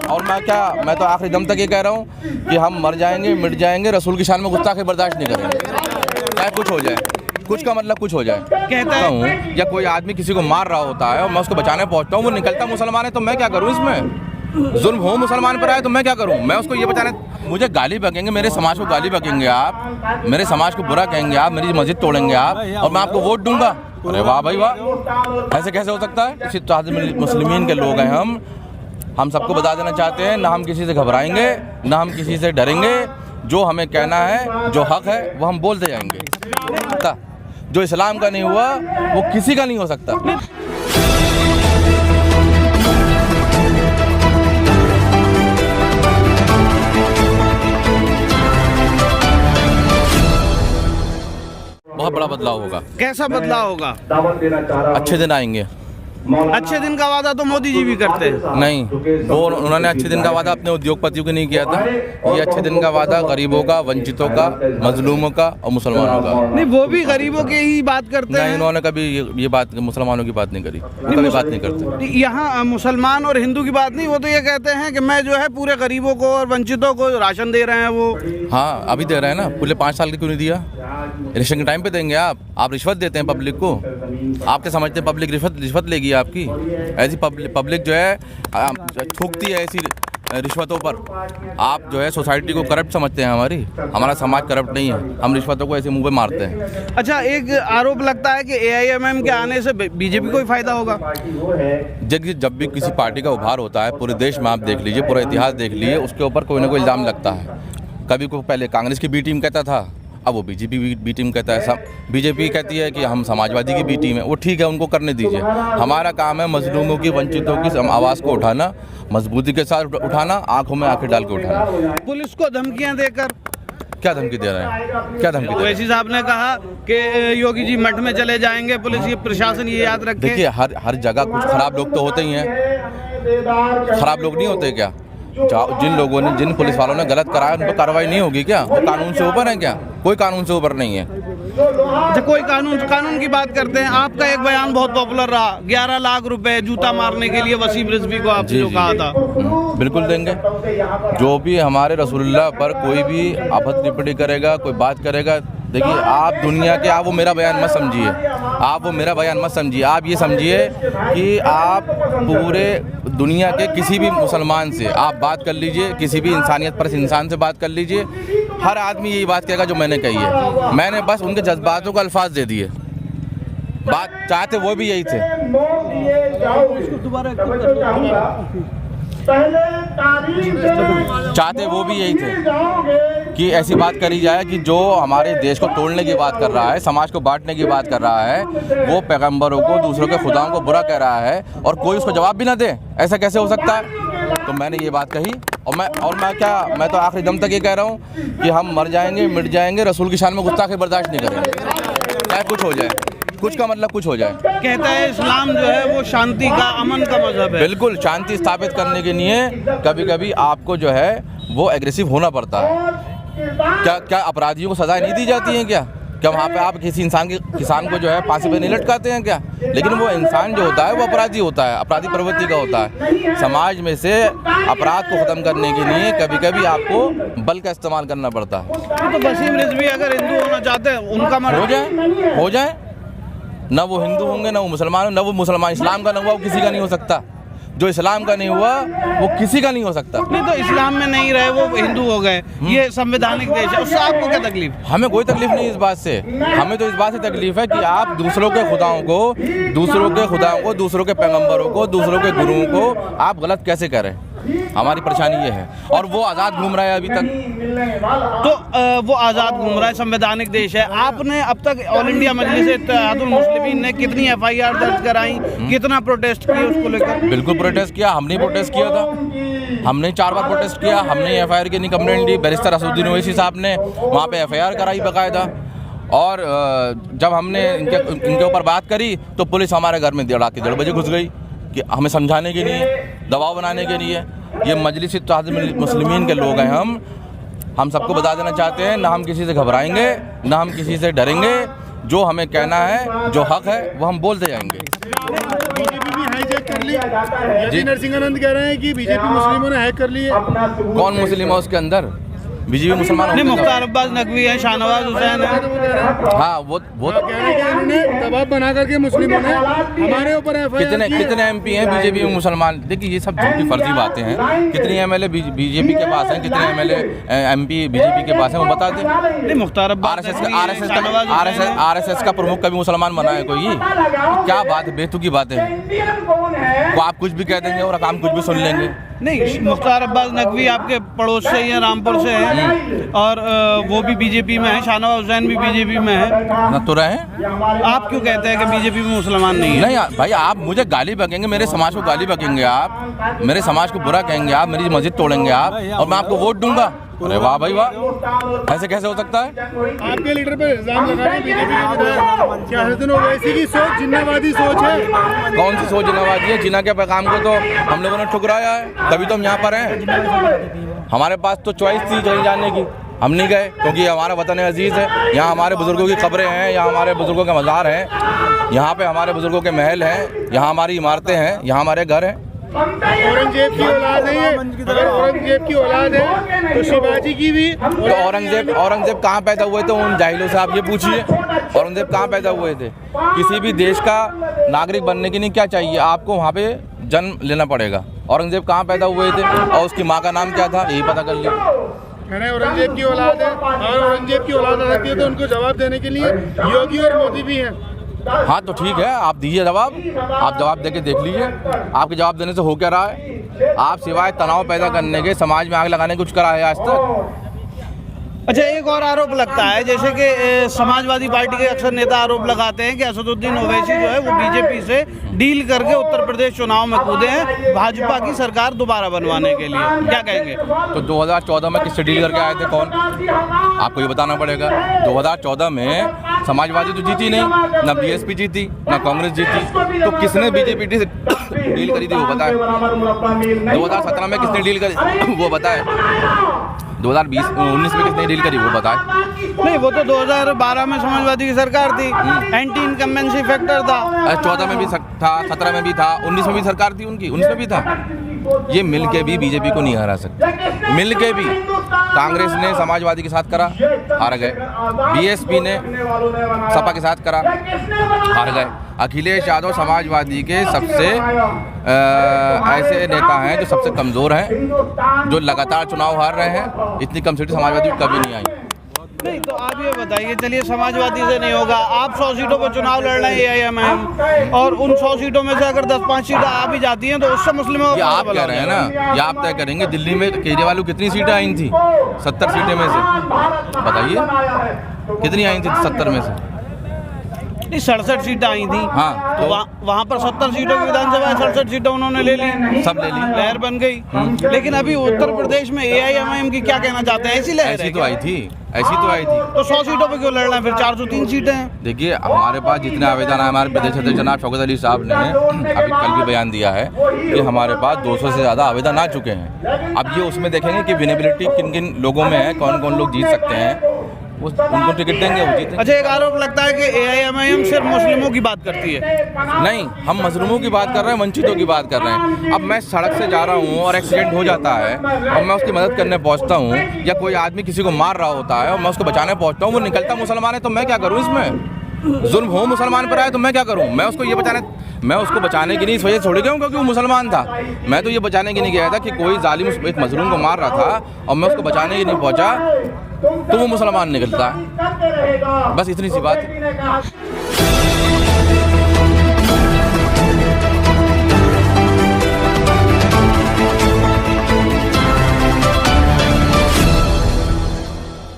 और मैं तो आखिरी दम तक ये कह रहा हूँ कि हम मर जाएंगे, मिट जाएंगे, रसूल की शान में गुस्ताखी बर्दाश्त नहीं करेंगे, चाहे कुछ हो जाए। कुछ का मतलब कुछ हो जाए। कहता हूँ या कोई आदमी किसी को मार रहा होता है और मैं उसको बचाने पहुँचता हूँ, वो निकलता मुसलमान है तो मैं क्या करूँ? इसमें जुल्म हो मुसलमान पर आए तो मैं क्या करूँ? मैं उसको ये बचाने, मुझे गाली बकेंगे, मेरे समाज को गाली बकेंगे आप, मेरे समाज को बुरा कहेंगे आप, मेरी मस्जिद तोड़ेंगे आप और मैं आपको वोट दूंगा? अरे वाह भाई वाह, ऐसे कैसे हो सकता है? इसी मुस्लिमीन के लोग हैं हम सबको बता देना चाहते हैं, ना हम किसी से घबराएंगे, ना हम किसी से डरेंगे। जो हमें कहना है, जो हक है, वो हम बोलते जाएंगे। जो इस्लाम का नहीं हुआ वो किसी का नहीं हो सकता। बहुत बड़ा बदलाव होगा। कैसा बदलाव होगा? अच्छे दिन आएंगे। अच्छे दिन का वादा तो मोदी जी भी करते हैं। नहीं, वो उन्होंने अच्छे दिन का वादा अपने उद्योगपतियों को नहीं किया था। ये अच्छे दिन का वादा गरीबों का, वंचितों का, मजलूमों का और मुसलमानों का। नहीं, वो भी गरीबों की ही बात करते हैं। नहीं, उन्होंने कभी ये बात मुसलमानों की बात नहीं करी, वो कभी बात नहीं करते। यहाँ मुसलमान और हिंदू की बात नहीं, वो तो ये कहते हैं कि मैं जो है पूरे गरीबों को और वंचितों को राशन दे रहे हैं वो। हाँ, अभी दे रहे हैं ना, पूरे 5 साल के क्यों नहीं दिया? इलेक्शन के टाइम पे देंगे आप रिश्वत देते हैं पब्लिक को। आप क्या समझते हैं पब्लिक रिश्वत लेगी आपकी? ऐसी पब्लिक जो है थूकती है ऐसी रिश्वतों पर। आप जो है सोसाइटी को करप्ट समझते हैं, हमारा समाज करप्ट नहीं है, हम रिश्वतों को ऐसे मुंह पे मारते हैं। अच्छा, एक आरोप लगता है कि AIMM के आने से बीजेपी को ही फायदा होगा। जब भी किसी पार्टी का उभार होता है, पूरे देश में आप देख लीजिए, पूरा इतिहास देख लीजिए, उसके ऊपर कोई ना कोई इल्ज़ाम लगता है। कभी को पहले कांग्रेस की बी टीम कहता था, अब वो बीजेपी बी टीम कहता है। बीजेपी कहती है कि हम समाजवादी की बी टीम है। वो ठीक है, उनको करने दीजिए। हमारा काम है मजलूमों की, वंचितों की आवाज़ को उठाना, मजबूती के साथ उठाना, आंखों में आंखें डाल के उठाना। पुलिस को धमकियां देकर। क्या धमकी दे रहे हैं? क्या धमकी दे रहे हैं? ओवैसी साहब ने कहा कि योगी जी मठ में चले जाएंगे, पुलिस ये प्रशासन ये याद रखे। देखिए, हर जगह कुछ खराब लोग तो होते ही हैं। खराब लोग नहीं होते क्या? जिन पुलिस वालों ने गलत कराया उन पर कार्रवाई नहीं होगी क्या? वो कानून से ऊपर है क्या? कोई कानून से ऊपर नहीं है। अच्छा, कोई कानून की बात करते हैं। आपका एक बयान बहुत पॉपुलर रहा, 11 लाख रुपए जूता मारने के लिए वसीम रिजवी को आपने जो कहा था। बिल्कुल देंगे। जो भी हमारे रसूलुल्लाह पर कोई भी आपत्ति टिप्पणी करेगा, कोई बात करेगा, देखिए आप दुनिया के, आप वो मेरा बयान मत समझिए, आप ये समझिए कि आप पूरे दुनिया के किसी भी मुसलमान से आप बात कर लीजिए, किसी भी इंसानियत पर इंसान से बात कर लीजिए, हर आदमी यही बात कहेगा जो मैंने कही है। मैंने बस उनके जज्बातों को अल्फाज दे दिए। बात चाहते वो भी यही थे। चाहते वो भी यही थे कि ऐसी बात करी जाए कि जो हमारे देश को तोड़ने की बात कर रहा है, समाज को बांटने की बात कर रहा है, वो पैगंबरों को, दूसरों के खुदाओं को बुरा कह रहा है और कोई उसको जवाब भी ना दे। ऐसा कैसे हो सकता है? तो मैंने ये बात कही और मैं तो आखिरी दम तक ये कह रहा हूँ कि हम मर जाएंगे, मिट जाएंगे, रसूल की शान में गुस्ताखी बर्दाश्त नहीं करेंगे, चाहे कुछ हो जाए। कुछ का मतलब कुछ हो जाए। कहता है इस्लाम जो है वो शांति का, अमन का मजहब है। बिल्कुल, शांति स्थापित करने के लिए कभी कभी आपको जो है वो एग्रेसिव होना पड़ता है। क्या अपराधियों को सजाएं नहीं दी जाती हैं क्या? वहाँ पे आप किसी किसान को जो है फांसी पे नहीं लटकाते हैं क्या? लेकिन वो इंसान जो होता है वो अपराधी होता है, अपराधी प्रवृत्ति का होता है। समाज में से अपराध को ख़त्म करने के लिए कभी कभी आपको बल का इस्तेमाल करना पड़ता है। तो वसीम रिजवी अगर हिंदू होना चाहते हैं, उनका हो जाए। ना वो हिंदू होंगे, ना वो मुसलमान, ना वो मुसलमान। इस्लाम का ना हुआ वो किसी का नहीं हो सकता। जो इस्लाम का नहीं हुआ वो किसी का नहीं हो सकता। नहीं, तो इस्लाम में नहीं रहे, वो हिंदू हो गए, ये संवैधानिक देश है, उससे आपको क्या तकलीफ? हमें कोई तकलीफ नहीं इस बात से। हमें तो इस बात से तकलीफ है कि आप दूसरों के खुदाओं को, दूसरों के पैगंबरों को, दूसरों के गुरुओं को आप गलत कैसे करें? हमारी परेशानी ये है। और वो आज़ाद घूम रहा है अभी तक। तो वो आज़ाद घूम रहा है, संवैधानिक देश है। आपने अब तक ऑल इंडिया मजलिस इत्तेहादुल मुस्लिमीन ने कितनी FIR दर्ज कराई, कितना प्रोटेस्ट किया उसको लेकर? बिल्कुल प्रोटेस्ट किया, हमने प्रोटेस्ट किया था। हमने 4 बार प्रोटेस्ट किया। हमने FIR की नहीं कंप्लेंट दी। बैरिस्टर असदुद्दीन ओवैसी साहब ने वहाँ पे FIR कराई बाकायदा। और जब हमने इनके ऊपर बात करी तो पुलिस हमारे घर में रात के 1:30 बजे घुस गई कि हमें समझाने के लिए, दबाव बनाने के लिए। ये मजलिस इत्तेहादुल मुस्लिमीन के लोग हैं हम सबको बता देना चाहते हैं, ना हम किसी से घबराएंगे, ना हम किसी से डरेंगे। जो हमें कहना है, जो हक है, वो हम बोलते जाएंगे। कर ली। यदि नरसिंहानंद कह रहे हैं कि बीजेपी मुस्लिमों ने हैक कर ली है। कौन मुस्लिम है उसके अंदर? बीजेपी मुसलमान नहीं, होते मुख्तार अब्बास नकवी है, शाहनवाज हुसैन है। हाँ वो कह रहे हैं कि इन्होंने दबाव बना करके मुस्लिमों ने हमारे ऊपर कितने एमपी हैं बीजेपी में मुसलमान? देखिए ये सब झूठी फर्जी बातें हैं। कितनी एमएलए बीजेपी के पास हैं, कितने एमएलए एमपी बीजेपी के पास हैं, वो बता दें। नहीं, मुख्तार अब्बास आरएसएस का प्रमुख कभी मुसलमान बना है कोई? क्या बात है, बेतुकी बातें हैं। वो आप कुछ भी कह देंगे और हम कुछ भी सुन लेंगे। नहीं, मुख्तार अब्बास नकवी आपके पड़ोस से ही हैं, रामपुर से हैं, और वो भी बीजेपी में है। शाहनवाज हुसैन भी बीजेपी में है। ना तो रहे। आप क्यों कहते हैं कि बीजेपी में मुसलमान नहीं है? नहीं भाई, आप मुझे गाली बकेंगे, मेरे समाज को गाली बकेंगे, आप मेरे समाज को बुरा कहेंगे, आप मेरी मस्जिद तोड़ेंगे आप, और मैं आपको वोट दूंगा? अरे वाह भाई वाह, ऐसे कैसे हो सकता है? आपके लीडर पर इल्जाम लगा रहे हैं बीजेपी के विधायक क्या हसन ओवैसी की सोच जिन्नावादी सोच है। कौन सी सोच जिन्नावादी है? जिन्ना के पैगाम को तो हम लोगों ने ठुकराया है, तभी तो हम यहाँ पर हैं। हमारे पास तो चॉइस थी कहीं जाने की, हम नहीं गए क्योंकि हमारा वतन अजीज़ है। यहाँ हमारे बुजुर्गों की कब्रें हैं, यहाँ हमारे बुजुर्गों के मज़ार हैं, यहाँ पे हमारे बुजुर्गों के महल हैं, यहाँ हमारी इमारतें हैं, यहाँ हमारे घर हैं। औरंगजेब की औलाद है ये। अगर औरंगजेब की औलाद है तो शिवाजी की भी। तो औरंगजेब कहाँ पैदा हुए थे? उन जाहिलों से आप ये पूछिए, औरंगजेब कहाँ पैदा हुए थे? किसी भी देश का नागरिक बनने के लिए क्या चाहिए? आपको वहाँ पे जन्म लेना पड़ेगा। औरंगजेब कहाँ पैदा हुए थे और उसकी माँ का नाम क्या था, यही पता कर लिया। मैंने औरंगजेब की औलाद है, और औरंगजेब की औलाद आ सकती है तो उनको जवाब देने के लिए योगी और मोदी भी हैं। हाँ तो ठीक है, आप दीजिए जवाब, आप जवाब देके देख लीजिए आपके जवाब देने से हो क्या रहा है। आप सिवाय तनाव पैदा करने के, समाज में आग लगाने कुछ करा है आज तक? अच्छा, एक और आरोप लगता है, जैसे कि समाजवादी पार्टी के अक्सर नेता आरोप लगाते हैं कि असदुद्दीन ओवैसी जो है वो बीजेपी से डील करके उत्तर प्रदेश चुनाव में कूदे हैं भाजपा की सरकार दोबारा बनवाने के लिए। क्या कहेंगे? तो 2014 में किससे डील करके आए थे? कौन? आपको ये बताना पड़ेगा। 2014 में समाजवादी तो जीती नहीं, ना बीएसपी जीती, ना कांग्रेस जीती, तो किसने बीजेपी से डील करी थी वो बताए। 2017 में किसने डील करी वो बताए। 2019 में किसने डील करी वो बताए। नहीं, वो तो 2012 में समाजवादी की सरकार थी, एंटी इनकम्बेंसी फैक्टर था। 14 में भी था, 17 में भी था, 19 में भी सरकार थी उनकी, 19 में भी था। ये मिल के भी बीजेपी को नहीं हरा सकते। मिल के भी कांग्रेस ने समाजवादी के साथ करा, हार गए। बीएसपी ने सपा के साथ करा, हार गए। अखिलेश यादव समाजवादी के सबसे ऐसे नेता हैं जो सबसे कमज़ोर हैं, जो लगातार चुनाव हार रहे हैं। इतनी कम सीटें समाजवादी को कभी नहीं आई। नहीं, तो आप ये बताइए, चलिए समाजवादी से नहीं होगा, आप 100 सीटों पर चुनाव लड़ रहे हैं AIMIM, और उन 100 सीटों में से अगर 10-5 सीटें आ भी जाती हैं तो उससे मुस्लिमों ये आप कह रहे हैं ना, ये आप तय करेंगे। दिल्ली में केजरीवाल को कितनी सीटें आई थी? 70 सीटें में से बताइए कितनी आई थी 70 में से? 67 सीटें आई थी। हाँ, तो वहाँ पर 70 सीटों की विधानसभा 67 सीटें उन्होंने ले ली, सब ले ली, लहर बन गई। लेकिन अभी उत्तर प्रदेश में AIMIM की क्या कहना चाहते हैं? ऐसी लहर ऐसी तो आई थी। तो 100 सीटों पे क्यों लड़ रहे हैं? फिर 403 सीटें हैं। देखिए, हमारे पास जितने आवेदन है, हमारे प्रदेश अध्यक्ष जनाब शौकत अली साहब ने अभी कल भी बयान दिया है कि हमारे पास 200 से ज़्यादा आवेदन आ चुके हैं। अब ये उसमें देखेंगे कि विनेबिलिटी किन किन लोगों में है, कौन कौन लोग जीत सकते हैं, उनको टिकट देंगे, वो जीतेंगे। अच्छा, एक आरोप लगता है कि AIMIM सिर्फ मुस्लिमों की बात करती है। नहीं, हम मजलूमों की बात कर रहे हैं, वंचितों की बात कर रहे हैं। अब मैं सड़क से जा रहा हूँ और एक्सीडेंट हो जाता है और मैं उसकी मदद करने पहुँचता हूँ, या कोई आदमी किसी को मार रहा होता है और मैं उसको बचाने पहुँचता हूँ, वो निकलता मुसलमान है, तो मैं क्या करूँ? इसमें जुल्म हो मुसलमान पर आए तो मैं क्या करूँ? मैं उसको बचाने की नहीं इस वजह से छोड़ गया हूँ क्योंकि वो मुसलमान था। मैं तो ये बचाने की नहीं गया था कि कोई जालिम एक मजलूम को मार रहा था और मैं उसको बचाने की नहीं पहुँचा तो वो मुसलमान निकलता है। बस इतनी सी बात।